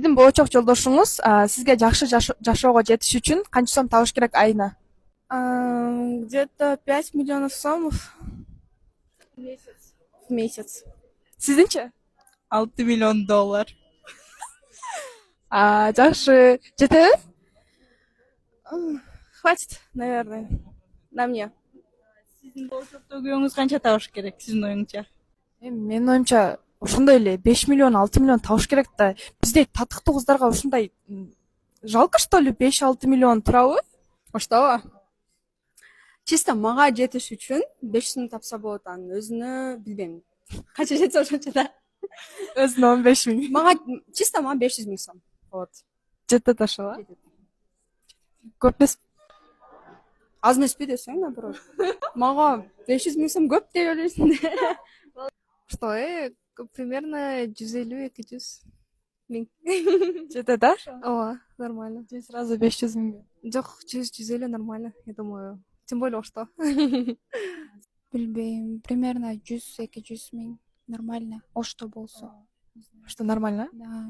Сиздин болочок жолдошуңуз сизге жакшы жашоого жетиш үчүн канча сом табыш керек айына? Где-то 5 миллионов сомов в месяц. Сиздинчи? $6 миллион. Жакшы. Жетеби? Хватит, наверное, на мне. Сиздин болочокто күйөөңүз канча табыш керек сиздин оюңча? Менин оюмча ошондой эле 5 миллион 6 миллион табыш керек да. Биздей татыктуу кыздарга ушундай жалко что ли 5-6 миллион турабы? Оштабы? Чисто мага жетиш үчүн 500 миң тапса болот, анын өзүнө билбейм. Канча жетсе ошончо да. Өзүнө 15 миң. Мага 500 миң сом болот. Жетет ошого. Көп эмес. Аз эмеспи десең, наоборот. Мага 500 миң сом көп деп ойлойсуң. Что, примерно 150-200 миң. Жетет, да? Ооба, нормально. Же сразу 500 миңби? Жок, 100-150 нормально, я думаю. Тем более что. Билбейм, примерно 100-200 миң нормально. Ошто болсо. Что нормально? Да.